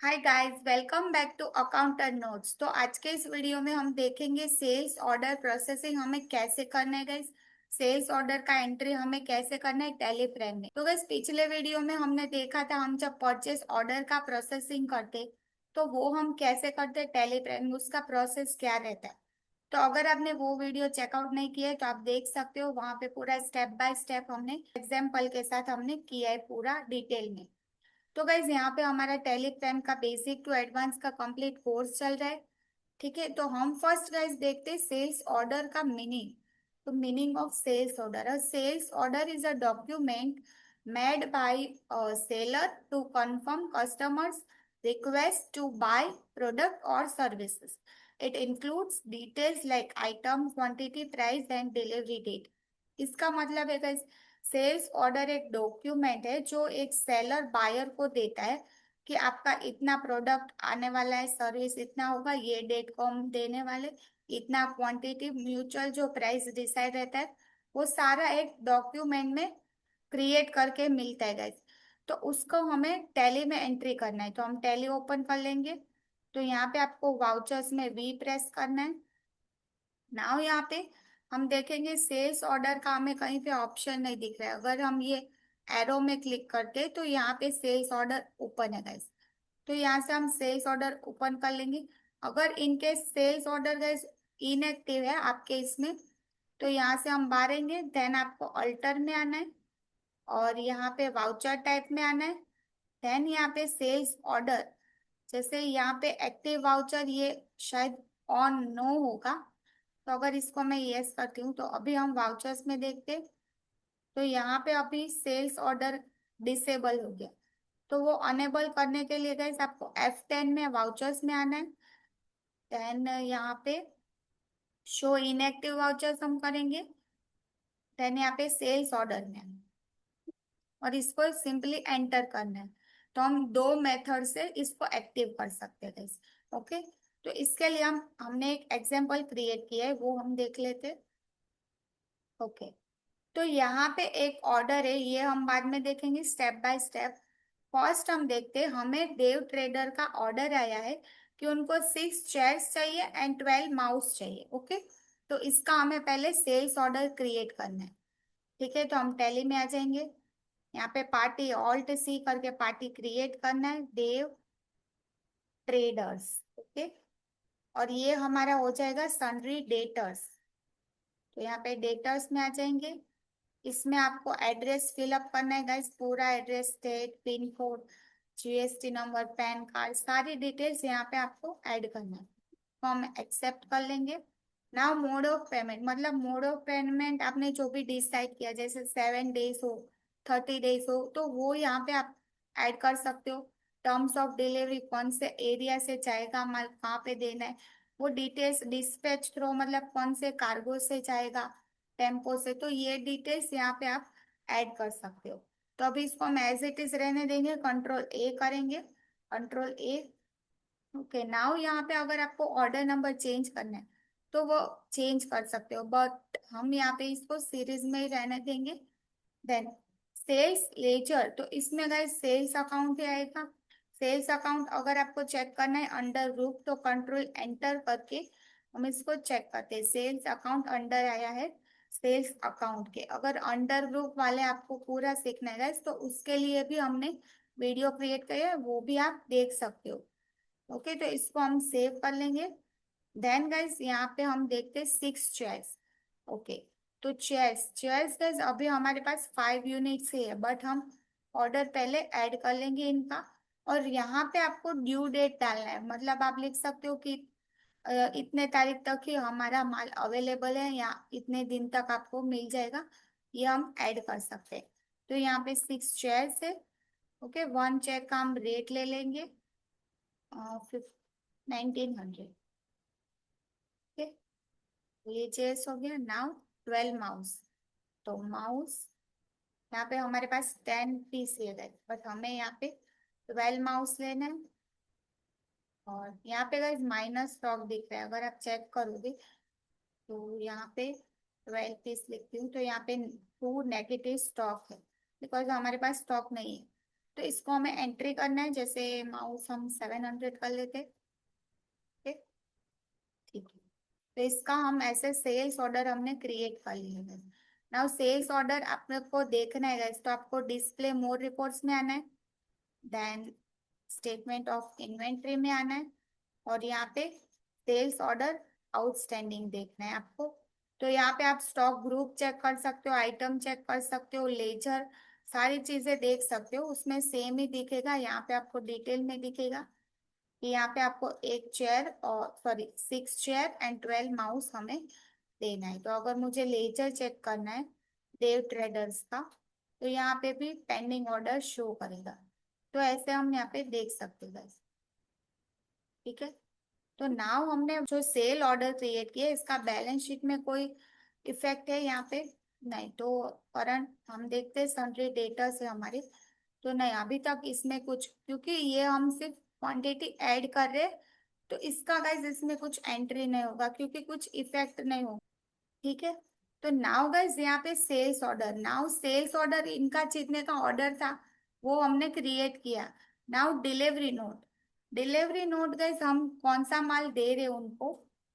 Hi guys, welcome back to accountant notes. तो आज के इस वीडियो में हम देखेंगे सेल्स ऑर्डर प्रोसेसिंग हमें कैसे करना है गाइस। सेल्स ऑर्डर का एंट्री हमें कैसे करना है टैली फ्रेम में। तो गाइस पिछले वीडियो में हमने देखा था हम जब परचेस ऑर्डर का प्रोसेसिंग करते तो वो हम कैसे करते टैली फ्रेम में, उसका प्रोसेस क्या रहता है। तो अगर आपने वो वीडियो चेकआउट नहीं किया है तो आप देख सकते हो, वहां पे पूरा स्टेप बाय स्टेप हमने एग्जाम्पल के साथ हमने किया है पूरा डिटेल में। तो गाइज यहाँ पे हमारा टेलीग्राम का बेसिक टू एडवांस का कंप्लीट कोर्स चल रहा है। ठीक है, तो हम फर्स्ट गाइज देखते हैं सेल्स ऑर्डर का मीनिंग। तो meaning of sales order, a sales order is a document made by a seller to confirm customers request to buy product और services. It includes details like item, quantity, price and delivery date. इसका मतलब है guys, sales order एक document है जो एक seller buyer को देता है कि आपका इतना प्रोडक्ट आने वाला है, सर्विस इतना होगा, ये डेट को हम देने वाले, इतना क्वांटिटी, म्यूचुअल जो प्राइस डिसाइड रहता है, वो सारा एक डॉक्यूमेंट में क्रिएट करके मिलता है गाइस। तो उसको हमें टैली में एंट्री करना है, तो हम टैली ओपन कर लेंगे। तो यहाँ पे आपको वाउचर्स में वी प्रेस करना है। नाउ यहाँ पे हम देखेंगे सेल्स ऑर्डर का हमें कहीं पे ऑप्शन नहीं दिख रहा है। अगर हम ये एरो में क्लिक करते तो यहाँ पे सेल्स ऑर्डर ओपन है गाइस। तो यहाँ से हम सेल्स ऑर्डर ओपन कर लेंगे। अगर इनके सेल्स ऑर्डर गाइस इनएक्टिव है आपके इसमें, तो यहाँ से हम बाहरेंगे, देन आपको अल्टर में आना है और यहाँ पे वाउचर टाइप में आना है। देन यहाँ पे सेल्स ऑर्डर, जैसे यहाँ पे एक्टिव वाउचर ये शायद ऑन नो होगा, तो अगर इसको मैं यस करती हूँ तो अभी हम वाउचर्स में देखते हैं। तो यहाँ पे अभी सेल्स ऑर्डर डिसेबल हो गया। तो वो अनेबल करने के लिए गाइस आपको F10 में वाउचर्स में आना है। देन यहाँ पे शो इनएक्टिव वाउचर्स हम करेंगे। देन यहाँ पे सेल्स ऑर्डर में आना है और इसको सिंपली एंटर करना है। तो हम दो मेथड से इसको एक्टिव कर सकते हैं गाइस। ओके, तो इसके लिए हमने एक एग्जांपल क्रिएट किया है, वो हम देख लेते हैं। ओके, तो यहाँ पे एक ऑर्डर है, ये हम बाद में देखेंगे स्टेप बाय स्टेप। फर्स्ट हम देखते हैं, हमें देव ट्रेडर का ऑर्डर आया है कि उनको 6 चेयर्स चाहिए एंड 12 माउस चाहिए। ओके, तो इसका हमें पहले सेल्स ऑर्डर क्रिएट करना है। ठीक है, तो हम टैली में आ जाएंगे। यहाँ पे पार्टी ऑल्ट सी करके पार्टी क्रिएट करना है, देव ट्रेडर्स। ओके, और ये हमारा हो जाएगा सन्ड्री डेटर्स। तो यहाँ पे डेटर्स में आ जाएंगे। इसमें आपको एड्रेस फिलअप करना है गाइस, पूरा address, state, pin code, GST number, pan card, सारी डिटेल्स यहाँ पे आपको ऐड करना है। तो हम एक्सेप्ट कर लेंगे। नाउ मोड ऑफ पेमेंट, मतलब मोड ऑफ पेमेंट आपने जो भी डिसाइड किया, जैसे 7 डेज हो, 30 डेज हो, तो वो यहाँ पे आप ऐड कर सकते हो। टर्म्स ऑफ डिलीवरी, कौन से एरिया से जाएगा माल, कहाँ पे देना है, वो डिटेल्स, डिस्पैच थ्रो मतलब कौन से कार्गो से जाएगा, टेम्पो से, तो ये डिटेल्स यहाँ पे आप ऐड कर सकते हो। तो अभी इसको हम एज इट इज रहने देंगे, कंट्रोल ए करेंगे, कंट्रोल ए। ओके, नाउ यहाँ पे अगर आपको ऑर्डर नंबर चेंज करना है तो वो चेंज कर सकते हो, बट हम यहाँ पे इसको सीरीज में ही रहने देंगे। देन सेल्स लेजर, तो इसमें अगर सेल्स अकाउंट ही आएगा। सेल्स अकाउंट अगर आपको चेक करना है अंडर ग्रुप, तो कंट्रोल एंटर करके हम इसको चेक करते हैं। सेल्स अकाउंट अंडर आया है सेल्स अकाउंट के। अगर अंडर ग्रुप वाले आपको पूरा सीखना है guys, तो उसके लिए भी हमने वीडियो क्रिएट किया है, वो भी आप देख सकते हो। ओके, तो इसको हम सेव कर लेंगे। देन गाइज यहाँ पे हम देखते हैं 6 चेयर्स। ओके, तो चेयर्स चेयर्स गाइज अभी हमारे पास 5 यूनिट्स ही है, बट हम ऑर्डर पहले ऐड कर लेंगे इनका। और यहाँ पे आपको ड्यू डेट डालना है, मतलब आप लिख सकते हो कि इतने तारीख तक ही हमारा माल अवेलेबल है या इतने दिन तक आपको मिल जाएगा, ये हम ऐड कर सकते हैं। तो यहाँ पे 6 चेयर्स है। ओके, 1 चेयर का हम रेट ले लेंगे 1900। ओके, ये चेयर्स हो गया। Now 12 mouse. तो माउस यहाँ पे हमारे पास 10 पीस है गए, बट हमें यहाँ पे 12 माउस लेना है। और यहाँ पे गाइस माइनस स्टॉक दिख रहा है, अगर आप चेक करोगे तो यहाँ पे 12 पीस लिखती हूँ तो यहाँ पे 2 नेगेटिव स्टॉक है, बिकॉज हमारे पास स्टॉक नहीं है। तो इसको हमें एंट्री करना है, जैसे माउस हम 700 कर लेते। ठीक ठीक है। तो इसका हम ऐसे सेल्स ऑर्डर हमने क्रिएट कर लिया है। नाउ सेल्स ऑर्डर आपको देखना है guys, तो आपको डिस्प्ले मोर रिपोर्ट्स में आना है, देन स्टेटमेंट ऑफ इन्वेंट्री में आना है, और यहाँ पे सेल्स ऑर्डर आउटस्टैंडिंग देखना है आपको। तो यहाँ पे आप स्टॉक ग्रुप चेक कर सकते हो, आइटम चेक कर सकते हो, लेजर सारी चीजें देख सकते हो, उसमें सेम ही दिखेगा। यहाँ पे आपको डिटेल में दिखेगा कि यहाँ पे आपको एक चेयर और सॉरी 6 चेयर एंड 12 माउस हमें देना है। तो अगर मुझे लेजर चेक करना है देव ट्रेडर्स का, तो यहाँ पे भी पेंडिंग ऑर्डर शो करेगा। तो ऐसे हम यहाँ पे देख सकते हैं guys। ठीक है। तो नाउ हमने जो सेल ऑर्डर क्रिएट किया इसका बैलेंस शीट में कोई इफेक्ट है यहाँ पे? नहीं। तो करंट हम देखते हैं सन्ड्री डेटा से हमारे, तो नहीं अभी तक इसमें कुछ, क्योंकि ये हम सिर्फ क्वांटिटी ऐड कर रहे हैं, तो इसका गाइस इसमें कुछ एंट्री नहीं होगा क्योंकि कुछ इफेक्ट नहीं होगा। ठीक है। तो नाउ गाइस यहाँ पे sales order, now sales order इनका जितने का ऑर्डर था वो हमने क्रिएट किया। Now delivery note, delivery note guys हम कौन सा माल दे रहे उनको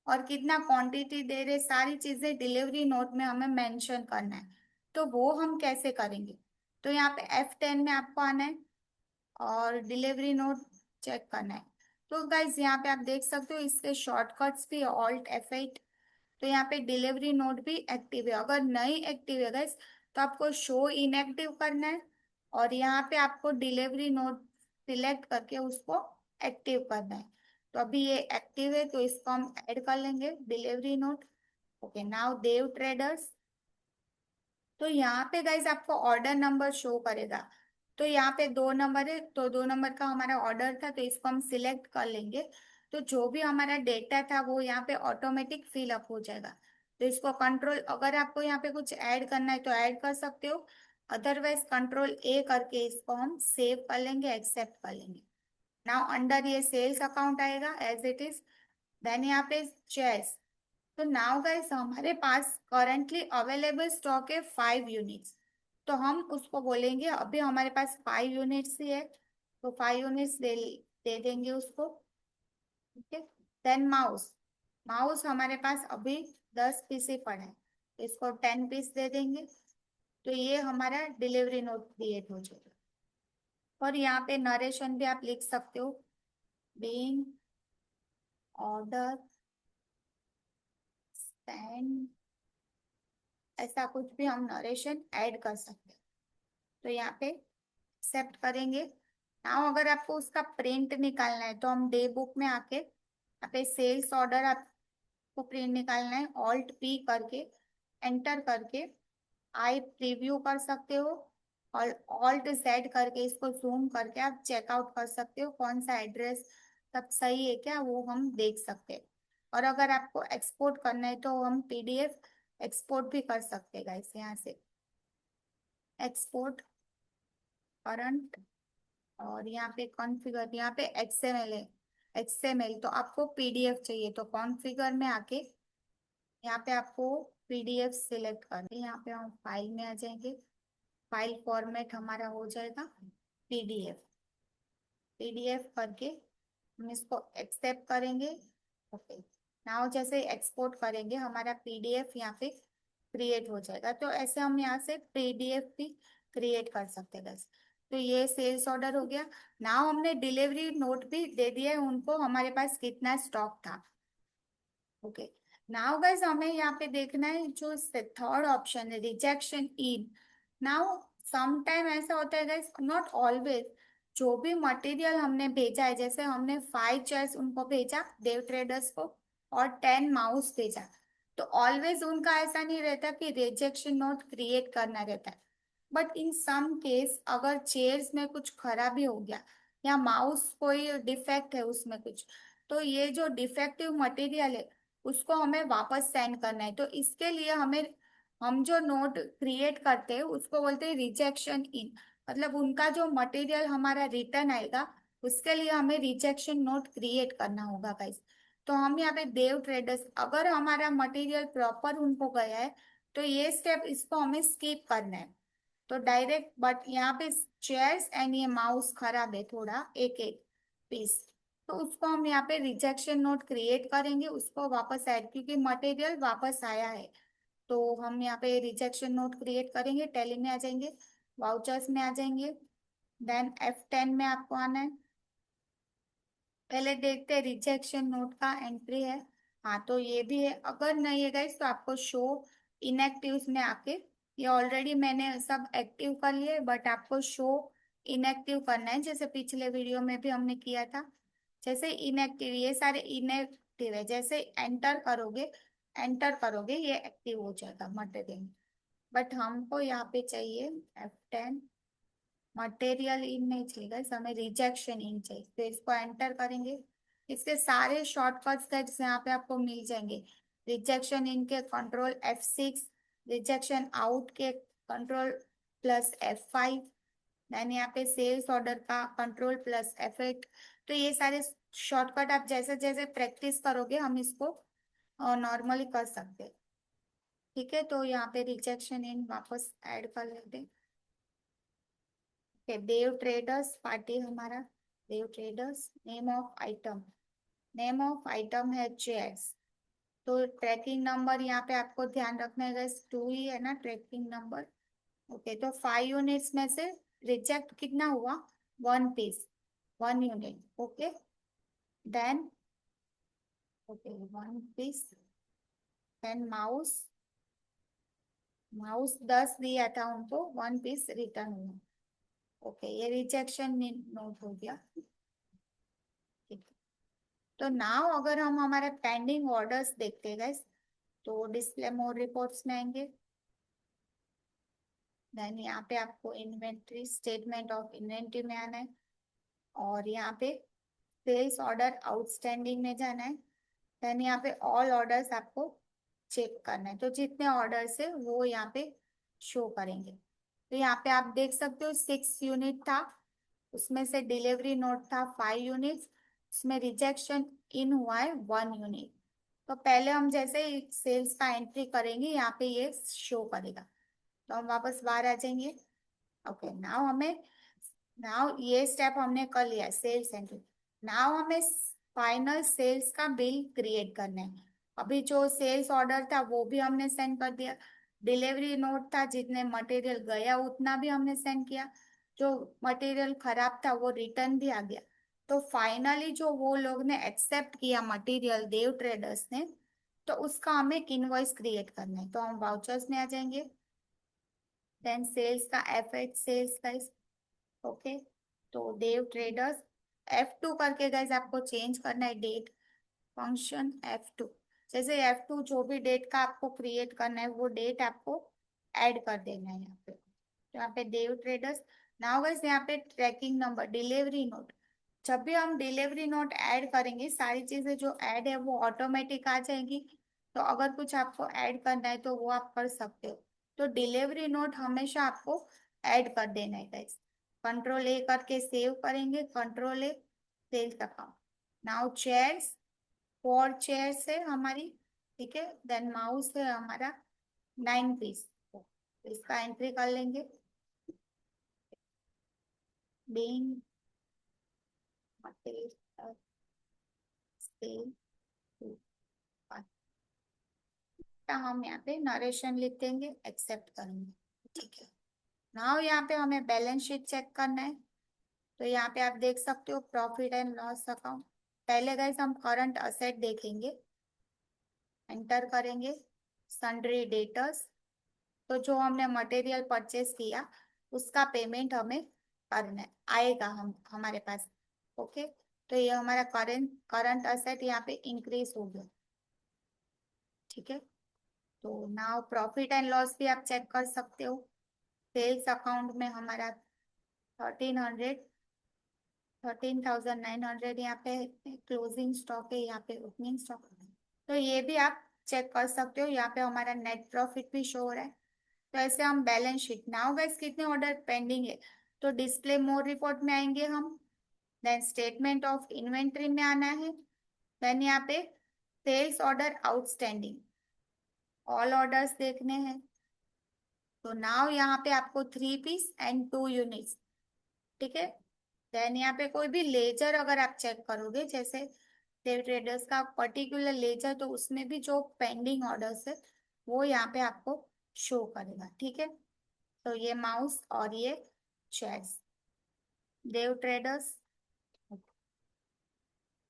और कितना क्वांटिटी दे रहे, सारी चीजें डिलीवरी नोट में हमें मेंशन करना है। तो वो हम कैसे करेंगे? तो यहाँ पे F10 में आपको आना है और डिलीवरी नोट चेक करना है। तो गाइज यहाँ पे आप देख सकते हो इसके शॉर्टकट्स भी, ऑल्ट F8। तो यहाँ पे डिलीवरी नोट भी एक्टिव है, अगर नहीं एक्टिव है गाइज तो आपको शो इनएक्टिव करना है, और यहाँ पे आपको डिलीवरी नोट सिलेक्ट करके उसको एक्टिव करना है। तो अभी ये एक्टिव है तो इसको हम ऐड कर लेंगे डिलीवरी नोट। ओके, नाउ देव ट्रेडर्स, तो यहाँ पे गाइज आपको ऑर्डर नंबर शो करेगा। तो यहाँ पे 2 नंबर है, तो 2 नंबर का हमारा ऑर्डर था, तो इसको हम सिलेक्ट कर लेंगे। तो जो भी हमारा डेटा था वो यहाँ पे ऑटोमेटिक फिल अप हो जाएगा। तो इसको कंट्रोल, अगर आपको यहाँ पे कुछ ऐड करना है तो ऐड कर सकते हो, अदरवाइज कंट्रोल A करके इसको हम सेव कर लेंगे, एक्सेप्ट कर लेंगे। नाउ अंडर ये सेल्स अकाउंट आएगा एज इट इज, देन यहाँ पे चेस। तो नाउ गाइस हमारे पास करंटली अवेलेबल स्टॉक है 5 यूनिट्स, तो हम उसको बोलेंगे अभी हमारे पास 5 यूनिट्स ही है, तो 5 यूनिट्स दे देंगे उसको। ठीक है। देन माउस, माउस हमारे पास अभी 10 पीस ही पड़ा है, तो इसको 10 पीस दे देंगे। तो ये हमारा डिलीवरी नोट क्रिएट हो जाएगा। और यहाँ पे नरेशन भी आप लिख सकते हो, बीइंग ऑर्डर स्टैंड, ऐसा कुछ भी हम नरेशन ऐड कर सकते हैं। तो यहाँ पे एक्सेप्ट करेंगे। नाउ अगर आपको उसका प्रिंट निकालना है तो हम डे बुक में आके यहाँ पे सेल्स ऑर्डर आपको प्रिंट निकालना है, Alt+P करके एंटर करके आई प्रीव्यू कर सकते हो, और Alt+Z करके इसको जूम करके आप चेकआउट कर सकते हो कौन सा एड्रेस सब सही है क्या, वो हम देख सकते हैं। और अगर आपको एक्सपोर्ट करना है तो हम PDF एक्सपोर्ट भी कर सकते हैं गाइस, यहाँ से एक्सपोर्ट करंट, और यहाँ पे कॉन्फ़िगर, यहाँ पे XML है, XML तो आपको PDF चाहिए, तो कॉन्फ़िगर में आके यहाँ पे आपको PDF सिलेक्ट करना है। यहाँ पे हम फाइल में आ जाएंगे, फाइल फॉर्मेट हमारा हो जाएगा PDF, PDF करके हम इसको एक्सेप्ट करेंगे। ओके, नाउ जैसे एक्सपोर्ट करेंगे हमारा PDF यहाँ पे क्रिएट हो जाएगा। तो ऐसे हम यहाँ से PDF भी क्रिएट कर सकते हैं बस। तो ये सेल्स ऑर्डर हो गया। नाउ हमने डिलीवरी नोट भी दे दिया है उनको, हमारे पास कितना स्टॉक था। ओके, नाउ गाइस हमें यहाँ पे देखना है जो थर्ड ऑप्शन है, रिजेक्शन इन। नाउ सम टाइम ऐसा होता है गाइस, नॉट ऑलवेज, जो भी मटेरियल हमने भेजा है, जैसे हमने 5 चेयर्स उनको भेजा देव ट्रेडर्स को और 10 माउस भेजा, तो ऑलवेज उनका ऐसा नहीं रहता कि रिजेक्शन नोट क्रिएट करना रहता है। बट इन सम केस अगर चेयर्स में कुछ खराबी हो गया या माउस कोई डिफेक्ट है उसमें कुछ, तो ये जो डिफेक्टिव मटेरियल है उसको हमें वापस सेंड करना है। तो इसके लिए हमें, हम जो नोट क्रिएट करते हैं उसको बोलते हैं रिजेक्शन इन, मतलब उनका जो मटेरियल हमारा रिटर्न आएगा उसके लिए हमें रिजेक्शन नोट क्रिएट करना होगा गाइस। तो हम यहाँ पे देव ट्रेडर्स, अगर हमारा मटेरियल प्रॉपर उनको गया है तो ये स्टेप इसको हमें स्किप करना है। तो डायरेक्ट, बट यहाँ पे चेयर्स एंड ये माउस खराब है थोड़ा, एक एक पीस। तो उसको हम यहाँ पे रिजेक्शन नोट क्रिएट करेंगे, उसको वापस ऐड, क्योंकि मटेरियल वापस आया है। तो हम यहाँ पे रिजेक्शन नोट क्रिएट करेंगे, टैली में आ जाएंगे, वाउचर्स में आ जाएंगे, देन F10 में आपको आना है। पहले देखते हैं रिजेक्शन नोट का एंट्री है। हाँ, तो ये भी है। अगर नहीं है गाइस तो आपको शो इनएक्टिव में आके, ये ऑलरेडी मैंने सब एक्टिव कर लिए, बट आपको शो इनएक्टिव करना है, जैसे पिछले वीडियो में भी हमने किया था। जैसे इनएक्टिव, ये सारे इनएक्टिव है, जैसे एंटर करोगे ये एक्टिव हो जाएगा मटेरियल। बट हमको यहाँ पे चाहिए F10, मटेरियल इन नहीं चाहिए, हमें रिजेक्शन इन चाहिए। तो इसको एंटर करेंगे, इसके सारे शॉर्टकट्स यहाँ पे आपको मिल जाएंगे। रिजेक्शन इन के कंट्रोल F6, रिजेक्शन आउट के कंट्रोल+F5, देन यहाँ पे सेल्स ऑर्डर का कंट्रोल+F8। तो ये सारे शॉर्टकट आप जैसे जैसे प्रैक्टिस करोगे हम इसको नॉर्मली कर सकते हैं। ठीक है, तो यहाँ पे रिजेक्शन इन वापस ऐड कर लेते हैं। देव ट्रेडर्स पार्टी हमारा, देव ट्रेडर्स, नेम ऑफ आइटम है चेयर्स। तो ट्रैकिंग नंबर यहाँ पे आपको ध्यान रखना है, 2 ही है ना ट्रैकिंग नंबर। ओके, तो 5 यूनिट्स में से रिजेक्ट कितना हुआ, 1 piece, 1 unit. Okay, then okay 1 piece, then mouse, mouse 10 दिया था उनको, 1 पीस रिटर्न हुआ। ओके, ये रिजेक्शन नोट हो गया। ठीक है, तो नाउ अगर हम हमारे पेंडिंग ऑर्डर्स देखते हैं guys, तो डिस्प्ले मोड रिपोर्ट्स में आएंगे, देन यहाँ पे आपको इन्वेंट्री, स्टेटमेंट ऑफ इन्वेंट्री में आना है, और यहाँ पे सेल्स ऑर्डर आउटस्टैंडिंग में जाना है, देन यहाँ पे ऑल ऑर्डर्स आपको चेक करना है। तो जितने ऑर्डर्स है वो यहाँ पे शो करेंगे। तो यहाँ पे आप देख सकते हो 6 यूनिट था, उसमें से डिलीवरी नोट था 5 यूनिट्स, उसमें रिजेक्शन इन हुआ है 1 यूनिट। तो पहले हम जैसे सेल्स का एंट्री करेंगे यहाँ पे ये शो करेगा। तो हम वापस बाहर आ जाएंगे। ओके, नाउ ये स्टेप हमने कर लिया, सेल्स एंट्री। नाउ हमें फाइनल सेल्स का बिल क्रिएट करना है। अभी जो सेल्स ऑर्डर था वो भी हमने सेंड कर दिया, डिलीवरी नोट था, जितने मटेरियल गया उतना भी हमने सेंड किया, जो मटेरियल खराब था वो रिटर्न भी आ गया। तो फाइनली जो वो लोग ने एक्सेप्ट किया मटेरियल, देव ट्रेडर्स ने, तो उसका हमें एक इनवॉइस क्रिएट करना है। तो हम वाउचर्स में आ जाएंगे, देन सेल्स का F8 सेल्स का। ओके, तो देव ट्रेडर्स F2 करके गाइज आपको चेंज करना है डेट, फंक्शन F2। जैसे F2 जो भी डेट का आपको क्रिएट करना है वो डेट आपको ऐड कर देना है यहाँ पे। तो यहाँ पे देव ट्रेडर्स, नाउ गाइज यहाँ पे ट्रैकिंग नंबर, डिलीवरी नोट। जब भी हम डिलीवरी नोट ऐड करेंगे, सारी चीजें जो ऐड है वो ऑटोमेटिक आ जाएंगी। तो अगर कुछ आपको ऐड करना है तो वो आप कर सकते हो। तो डिलीवरी नोट हमेशा आपको ऐड कर देना है गाइज। कंट्रोल A करके सेव करेंगे, control A, sales account. Now chairs, 4 chairs है हमारी, ठीक है, देन माउस है हमारा 9 पीस। तो इसका एंट्री कर लेंगे, बीइंग मटेरियल सेल टू, हम यहाँ पे नरेशन लिख देंगे, एक्सेप्ट करेंगे। ठीक है, नाउ यहाँ पे हमें बैलेंस शीट चेक करना है। तो यहाँ पे आप देख सकते हो प्रॉफिट एंड लॉस अकाउंट। पहले गाइस हम करंट असेट देखेंगे, एंटर करेंगे, सन्ड्री डेटर्स। तो जो हमने मटेरियल परचेस किया उसका पेमेंट हमें करना है, आएगा हम हमारे पास। ओके, तो ये हमारा करंट करंट असेट यहाँ पे इंक्रीज हो गया। ठीक है, तो नाउ प्रॉफिट एंड लॉस भी आप चेक कर सकते हो। सेल्स अकाउंट में हमारा 1300, 13,900 यहाँ पे क्लोजिंग स्टॉक है, यहाँ पे ओपनिंग स्टॉक। तो ये भी आप चेक कर सकते हो, यहाँ पे हमारा नेट प्रॉफिट भी शो हो रहा है। तो ऐसे हम बैलेंस शीट, नाउ गाइस कितने ऑर्डर पेंडिंग है, तो डिस्प्ले मोड रिपोर्ट में आएंगे हम, देन स्टेटमेंट ऑफ इन्वेंट्री में आना है, देन यहाँ पे sales order outstanding, all orders देखने हैं। तो नाउ यहाँ पे आपको 3 पीस एंड 2 यूनिट्स, ठीक है। देन यहाँ पे कोई भी लेजर अगर आप चेक करोगे, जैसे देव ट्रेडर्स का पर्टिकुलर लेजर, तो उसमें भी जो पेंडिंग ऑर्डर्स है वो यहाँ पे आपको शो करेगा, ठीक है। तो ये माउस और ये चेयर्स, देव ट्रेडर्स।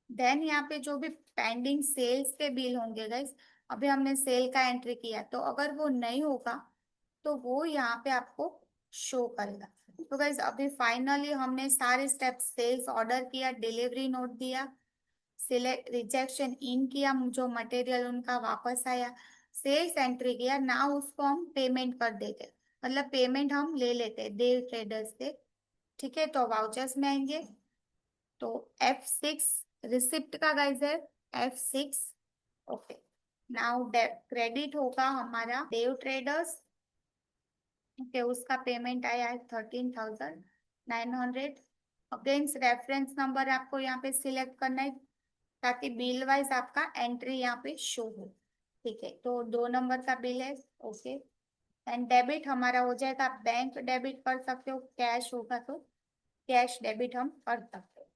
देन यहाँ पे जो भी पेंडिंग सेल्स के बिल होंगे गाइस, अभी हमने सेल का एंट्री किया, तो अगर वो नहीं होगा तो वो यहाँ पे आपको शो करेगा। तो गाइस अभी फाइनली हमने सारे स्टेप्स, सेल्स ऑर्डर किया, डिलीवरी नोट दिया, सिलेक्ट रिजेक्शन इन किया, जो मटेरियल उनका वापस आया, सेल्स एंट्री किया, ना उसको हम पेमेंट कर देते, मतलब पेमेंट हम ले लेते देव ट्रेडर्स से, ठीक है। तो वाउचर्स में आएंगे, तो F6 रिसिप्ट का गाइस है, F6। ओके, नाउ क्रेडिट होगा हमारा देव ट्रेडर्स, ओके, उसका पेमेंट आया है 13,900। अगेंस्ट रेफरेंस नंबर आपको यहाँ पे सिलेक्ट करना है, ताकि बिल वाइज आपका एंट्री यहाँ पे शो हो, ठीक है। तो 2 नंबर का बिल है, ओके। एंड डेबिट हमारा हो जाएगा, आप बैंक डेबिट कर सकते हो, कैश होगा तो कैश डेबिट हम कर सकते हो।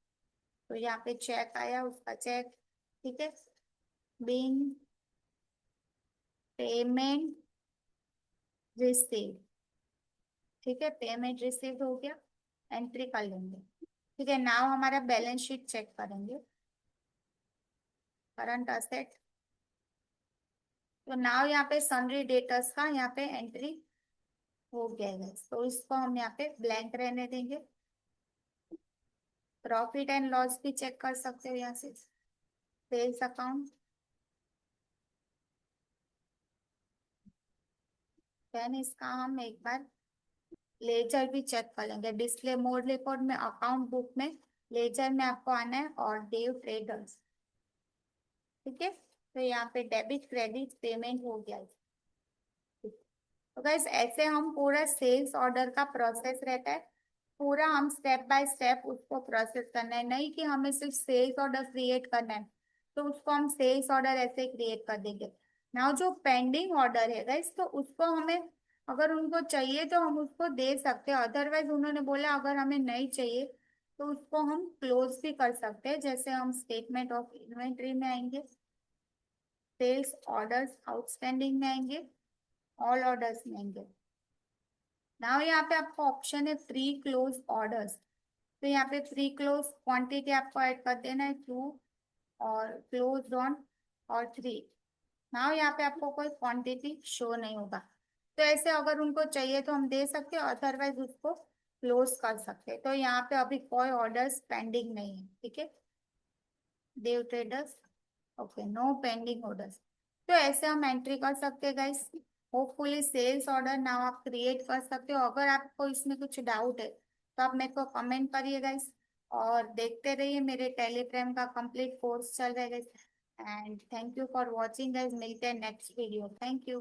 तो यहाँ पे चेक आया, उसका चेक, ठीक है। बिन पेमेंट रिसीव, ठीक है, पेमेंट रिसीव हो गया, एंट्री कर लेंगे, ठीक है। नाउ हमारा बैलेंस शीट चेक करेंगे, करंट असेट। तो नाउ यहाँ पे सन्ड्री डेटर्स का यहाँ पे एंट्री हो गया है, तो इसको हम यहाँ पे ब्लैंक रहने देंगे। प्रॉफिट एंड लॉस भी चेक कर सकते हो यहाँ से, सेल्स अकाउंट। देन इसका हम एक बार लेजर भी चेक कर लेंगे, डिस्प्ले मोड रिपोर्ट में, अकाउंट बुक में, लेजर में आपको आना है, और देव ट्रेडर्स, ठीक है। तो यहाँ पे डेबिट क्रेडिट पेमेंट हो गया है। तो गाइस ऐसे हम पूरा सेल्स ऑर्डर का प्रोसेस रहता है, पूरा हम स्टेप बाय स्टेप उसको प्रोसेस करना है, नहीं कि हमें सिर्फ सेल्स ऑर्डर क्रिएट करना है तो उसको हम सेल्स ऑर्डर ऐसे क्रिएट कर देंगे। नाउ जो पेंडिंग ऑर्डर है गाइस, तो उसको हमें, अगर उनको चाहिए तो हम उसको दे सकते हैं, अदरवाइज उन्होंने बोला अगर हमें नहीं चाहिए तो उसको हम क्लोज भी कर सकते हैं। जैसे हम स्टेटमेंट ऑफ इन्वेंट्री में आएंगे, सेल्स ऑर्डर्स आउटस्टैंडिंग में आएंगे, ऑल ऑर्डर्स में आएंगे। नाउ यहाँ पे आपको ऑप्शन है प्री क्लोज ऑर्डर्स, तो यहाँ पे प्री क्लोज क्वांटिटी आपको ऐड कर देना है 2, और क्लोज ऑन और 3। नाउ यहाँ पे आपको कोई क्वांटिटी शो नहीं होगा, तो ऐसे अगर उनको चाहिए तो हम दे सकते हैं, अदरवाइज उसको क्लोज कर सकते हैं। तो यहाँ पे अभी कोई ऑर्डर्स पेंडिंग नहीं है, ठीक है, Dev traders, okay, no pending orders. तो ऐसे हम एंट्री कर सकते हैं guys. Hopefully sales order now आप क्रिएट कर सकते हो। अगर आपको इसमें कुछ डाउट है तो आप मेरे को कमेंट करिए गाइस, और देखते रहिए, मेरे टेलीग्राम का कंप्लीट कोर्स चल रहा है guys. And thank you for watching guys, मिलते हैं नेक्स्ट वीडियो, थैंक यू।